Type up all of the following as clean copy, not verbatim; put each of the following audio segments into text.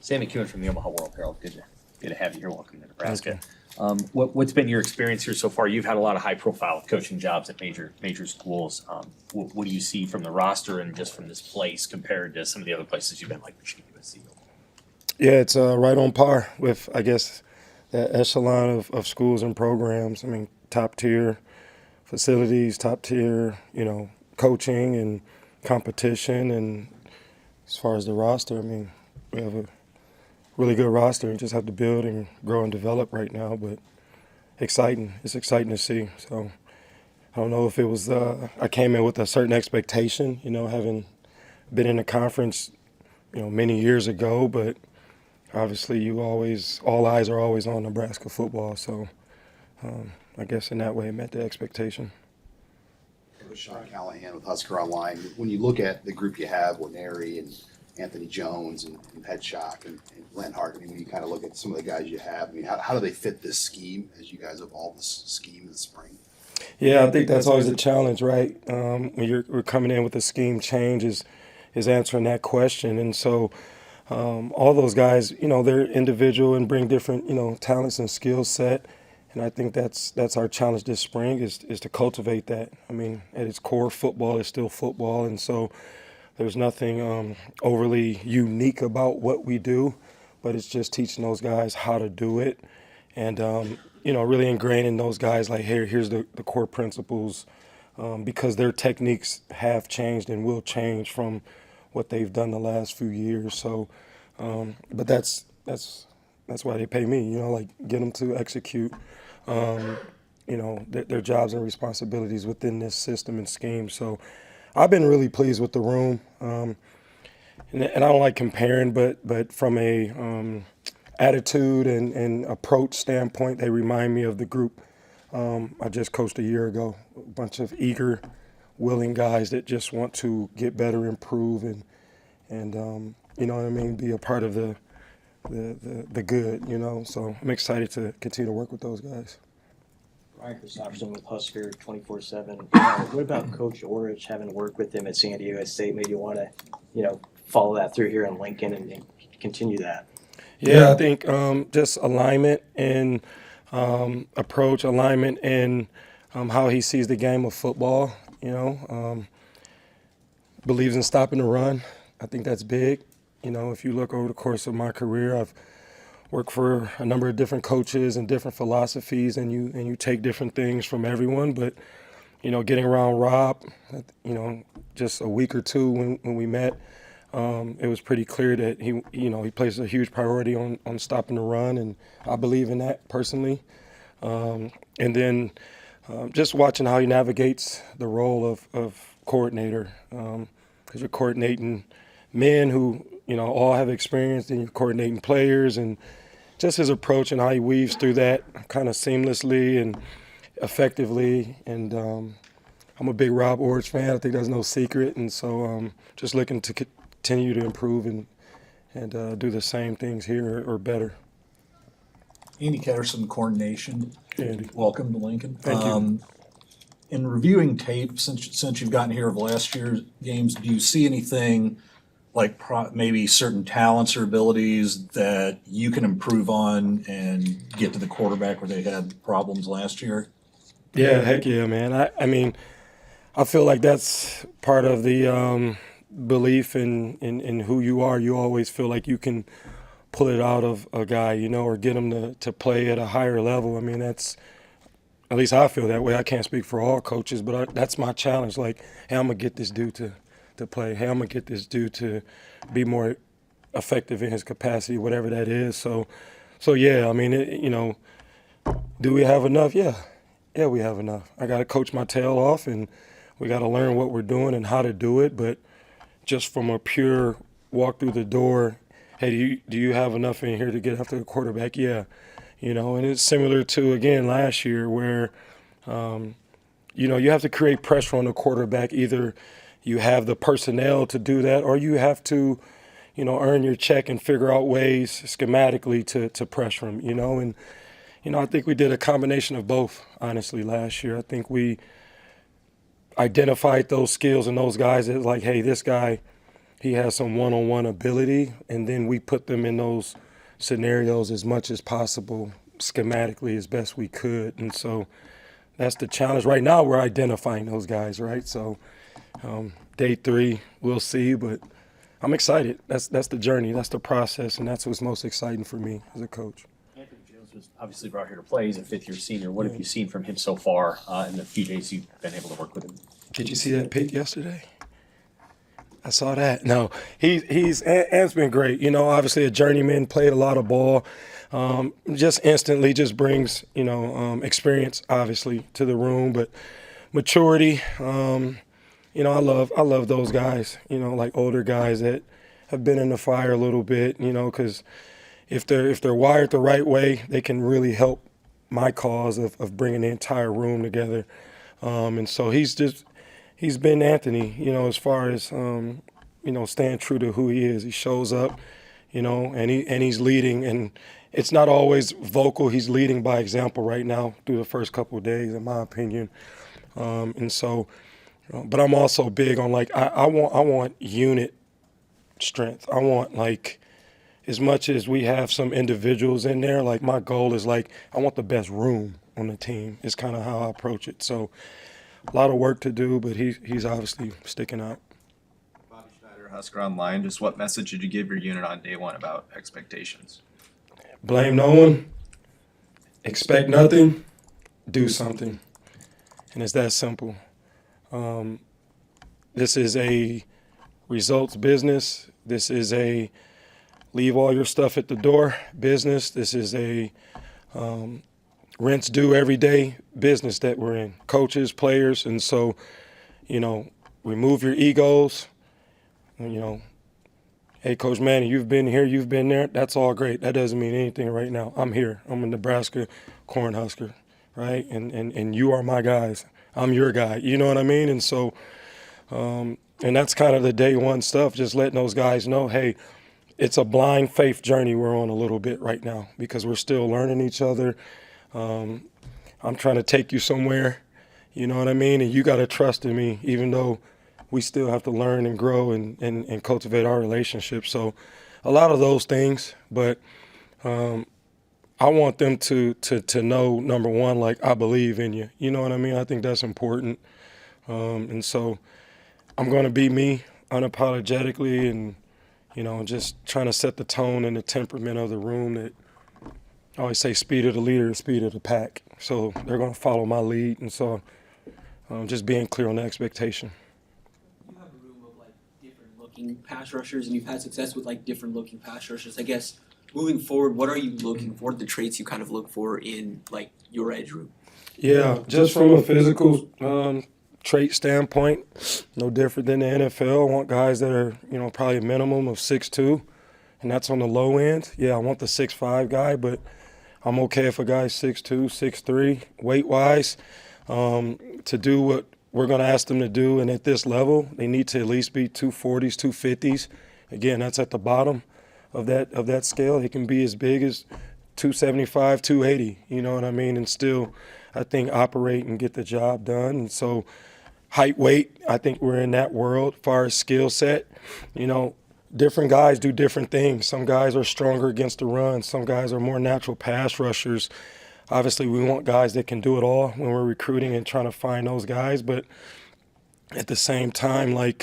Sammy Kuhn from the Omaha World Herald. Good to have you here. Welcome to Nebraska. What's been your experience here so far? You've had a lot of high-profile coaching jobs at major schools. What do you see from the roster and just from this place compared to some of the other places you've been, like Michigan, USC? Yeah, it's right on par with, I guess, that echelon of schools and programs. I mean, top tier facilities, top tier, coaching and competition. And as far as the roster, I mean, we have a really good roster and just have to build and grow and develop right now. But exciting. It's exciting to see. So I don't know if it was I came in with a certain expectation, having been in the conference, many years ago, but obviously all eyes are always on Nebraska football. So I guess in that way it met the expectation. Sean Callahan with Husker Online. When you look at the group you have, Neri and Anthony Jones and Headshock and Glenn Hart, I mean, when you kind of look at some of the guys you have, I mean, how do they fit this scheme as you guys evolve this scheme in the spring? Yeah, I think that's always a challenge, right? When we're coming in with a scheme change is answering that question. And so all those guys, they're individual and bring different, talents and skill set. And I think that's our challenge this spring is to cultivate that. I mean, at its core, football is still football. And so there's nothing overly unique about what we do, but it's just teaching those guys how to do it. And, really ingraining those guys like, here's the core principles, because their techniques have changed and will change from what they've done the last few years. So, but that's why they pay me, like get them to execute, their jobs and responsibilities within this system and scheme. So I've been really pleased with the room. And I don't like comparing, but from a attitude and approach standpoint, they remind me of the group I just coached a year ago. A bunch of eager, willing guys that just want to get better, improve, and you know what I mean, be a part of the good. So I'm excited to continue to work with those guys. Ryan Christopherson with Husker 24/7. What about Coach Orich, having worked with him at San Diego State, made you want to, follow that through here in Lincoln and continue that? Yeah, I think just alignment and approach, alignment in how he sees the game of football. Believes in stopping the run. I think that's big. If you look over the course of my career, I've worked for a number of different coaches and different philosophies, and you take different things from everyone. But getting around Rob, just a week or two when we met, it was pretty clear that he places a huge priority on stopping the run, and I believe in that personally. And then just watching how he navigates the role of coordinator, because you're coordinating men who all have experience, and you're coordinating players, and just his approach and how he weaves through that kind of seamlessly and effectively. And I'm a big Rob Orich fan. I think that's no secret, and so just looking to continue to improve and do the same things here or better. Andy Ketterson, Corn Nation. Andy. Welcome to Lincoln. Thank you. In reviewing tape since you've gotten here of last year's games, do you see anything like maybe certain talents or abilities that you can improve on and get to the quarterback where they had problems last year? Yeah, heck yeah, man. I mean, I feel like that's part of the belief in who you are. You always feel like you can pull it out of a guy, or get him to play at a higher level. I mean, that's, at least I feel that way. I can't speak for all coaches, but that's my challenge. Like, hey, I'm going to get this dude to play. Hey, I'm going to get this dude to be more effective in his capacity, whatever that is. So yeah, I mean, do we have enough? Yeah, we have enough. I got to coach my tail off, and we got to learn what we're doing and how to do it. But just from a pure walk through the door, hey, do you have enough in here to get after the quarterback? Yeah. And it's similar to, again, last year where, you have to create pressure on the quarterback. Either you have the personnel to do that, or you have to, earn your check and figure out ways schematically to pressure him, And, I think we did a combination of both, honestly, last year. I think we identified those skills and those guys that, like, hey, this guy, he has some one-on-one ability, and then we put them in those scenarios as much as possible, schematically as best we could. And so that's the challenge. Right now, we're identifying those guys, right? So day 3, we'll see, but I'm excited. That's the journey, that's the process, and that's what's most exciting for me as a coach. Anthony Jones was obviously brought here to play. He's a fifth-year senior. What have you seen from him so far in the few days you've been able to work with him? Did you see that pick yesterday? I saw that. No, Ant's been great. You know, obviously a journeyman, played a lot of ball. Just instantly just brings, experience, obviously, to the room, but maturity. I love those guys, like older guys that have been in the fire a little bit, because if they're wired the right way, they can really help my cause of bringing the entire room together. And so he's been Anthony, as far as, staying true to who he is. He shows up, and he's leading, and it's not always vocal. He's leading by example right now through the first couple of days, in my opinion. But I'm also big on I want unit strength. I want as much as we have some individuals in there, my goal is I want the best room on the team. Is kind of how I approach it. So a lot of work to do, but he's obviously sticking out. Bobby Schneider, Husker Online. Just what message did you give your unit on day 1 about expectations? Blame no one. Expect nothing. Do something. And it's that simple. This is a results business. This is a leave all your stuff at the door business. This is a rinse due every day business that we're in. Coaches, players, and so, remove your egos. Hey, Coach Manny, you've been here, you've been there. That's all great. That doesn't mean anything right now. I'm here. I'm a Nebraska Cornhusker, right? And you are my guys. I'm your guy. You know what I mean? And so, and that's kind of the day 1 stuff, just letting those guys know, hey, it's a blind faith journey we're on a little bit right now because we're still learning each other. I'm trying to take you somewhere, you know what I mean? And you got to trust in me, even though we still have to learn and grow and cultivate our relationship. So a lot of those things, but I want them to know, number one, I believe in you. You know what I mean? I think that's important. And so I'm going to be me unapologetically and, just trying to set the tone and the temperament of the room that I always say speed of the leader, speed of the pack. So they're going to follow my lead. And so just being clear on the expectation. You have a room of different looking pass rushers, and you've had success with different looking pass rushers. I guess moving forward, what are you looking for? The traits you kind of look for in your edge room? Yeah, just from a physical trait standpoint, no different than the NFL. I want guys that are probably a minimum of 6'2", and that's on the low end. Yeah, I want the 6'5" guy, but I'm okay if a guy's 6'2", 6'3", weight-wise. To do what we're going to ask them to do, and at this level, they need to at least be 240s, 250s. Again, that's at the bottom of that scale. He can be as big as 275, 280, you know what I mean, and still, I think, operate and get the job done. And so height, weight, I think we're in that world. As far as skill set, different guys do different things. Some guys are stronger against the run. Some guys are more natural pass rushers. Obviously, we want guys that can do it all when we're recruiting and trying to find those guys. But at the same time, the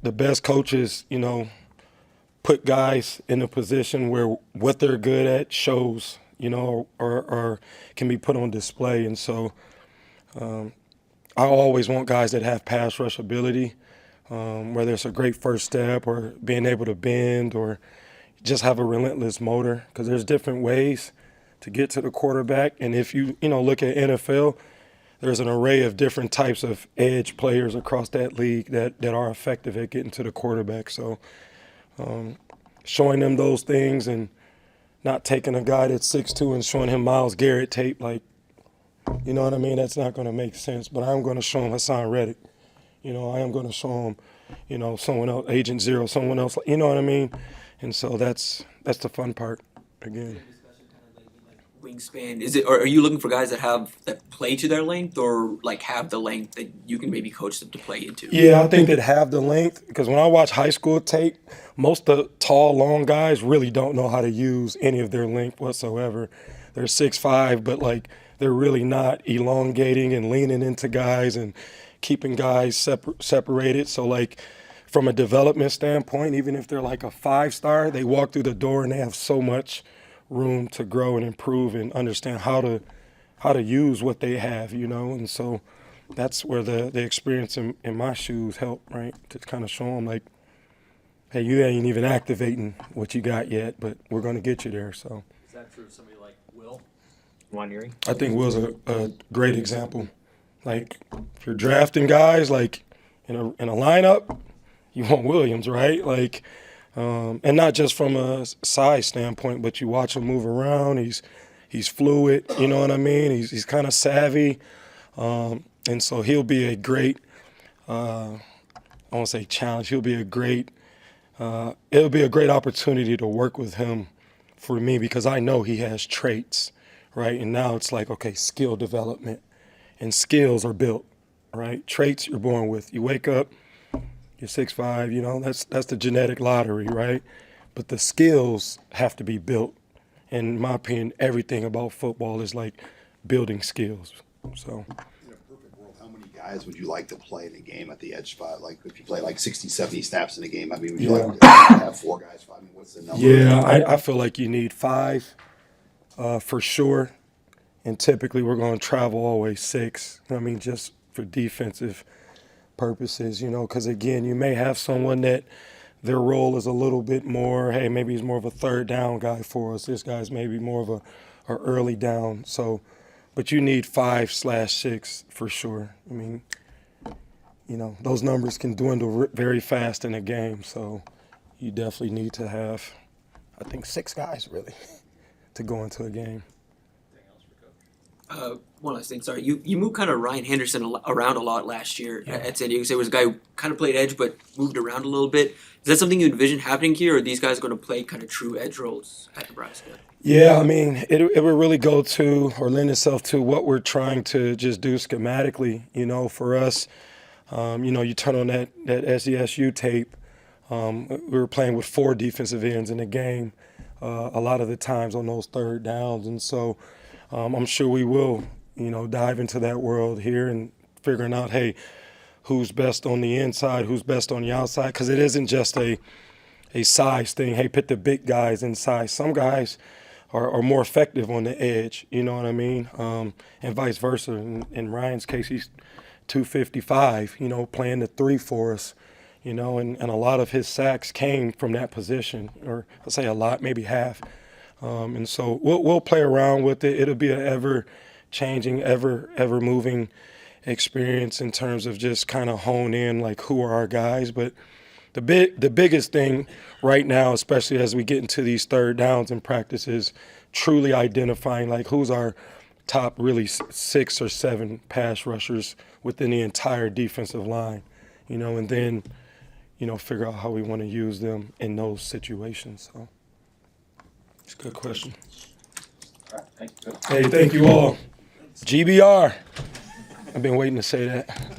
best coaches, put guys in a position where what they're good at shows, or can be put on display. And so I always want guys that have pass rush ability, whether it's a great first step or being able to bend or just have a relentless motor, because there's different ways to get to the quarterback. And if you look at NFL, there's an array of different types of edge players across that league that are effective at getting to the quarterback. So showing them those things and not taking a guy that's 6'2" and showing him Myles Garrett tape, you know what I mean? That's not going to make sense. But I'm going to show him Hassan Reddick. I am going to show him, someone else, Agent Zero, someone else. You know what I mean? And so that's the fun part, again. wingspan? Is it, or are you looking for guys that play to their length, or like have the length that you can maybe coach them to play into? Yeah, I think that have the length, because when I watch high school tape, most of the tall, long guys really don't know how to use any of their length whatsoever. They're 6'5", but like they're really not elongating and leaning into guys and keeping guys separated. So like from a development standpoint, even if they're like a 5-star, they walk through the door and they have so much room to grow and improve and understand how to use what they have, you know. And so that's where the experience in my shoes help, right? To kind of show them like, hey, you ain't even activating what you got yet, but we're going to get you there. So Is that true of somebody like Will Wanieri? I think Will's a great example. Like if you're drafting guys like in a lineup, you want Williams, right? Like, and not just from a size standpoint, but you watch him move around. He's fluid, you know what I mean? He's kind of savvy. And so he'll be a great, I won't say challenge, he'll be a great, it'll be a great opportunity to work with him for me because I know he has traits, right? And now it's like, okay, skill development, and skills are built, right? Traits you're born with. You wake up, you're 6'5", you know, that's the genetic lottery, right? But the skills have to be built. And in my opinion, everything about football is like building skills, so. In a perfect world, how many guys would you like to play in a game at the edge spot? Like if you play like 60, 70 snaps in a game, I mean, would you like to have 4 guys? I mean, what's the number? Yeah, I feel like you need 5 for sure. And typically we're going to travel always 6. I mean, just for defensive purposes, you know, because again, you may have someone that their role is a little bit more, hey, maybe he's more of a third down guy for us. This guy's maybe more of a early down. So, but you need 5/6 for sure. I mean, you know, those numbers can dwindle very fast in a game. So you definitely need to have, I think, 6 guys really to go into a game. One last thing, sorry. You moved kind of Ryan Henderson around a lot last year at San Diego. So there was a guy who kind of played edge but moved around a little bit. Is that something you envision happening here, or are these guys going to play kind of true edge roles at Nebraska? Yeah, I mean, it would really go to or lend itself to what we're trying to just do schematically. You know, for us, you know, you turn on that SESU tape. We were playing with 4 defensive ends in the game a lot of the times on those third downs. And so I'm sure we will, you know, dive into that world here and figuring out, hey, who's best on the inside, who's best on the outside, because it isn't just a size thing. Hey, put the big guys inside. Some guys are more effective on the edge, you know what I mean, and vice versa. In Ryan's case, he's 255, you know, playing the 3 for us, you know, and a lot of his sacks came from that position, or I'll say a lot, maybe half. And so we'll play around with it. It'll be an ever-changing, ever-moving experience in terms of just kind of hone in, like, who are our guys. But the biggest thing right now, especially as we get into these third downs in practice, is truly identifying, like, who's our top really 6 or 7 pass rushers within the entire defensive line, you know, and then, you know, figure out how we want to use them in those situations. So. It's a good question. All right, thank you. Hey, thank you all. GBR. I've been waiting to say that.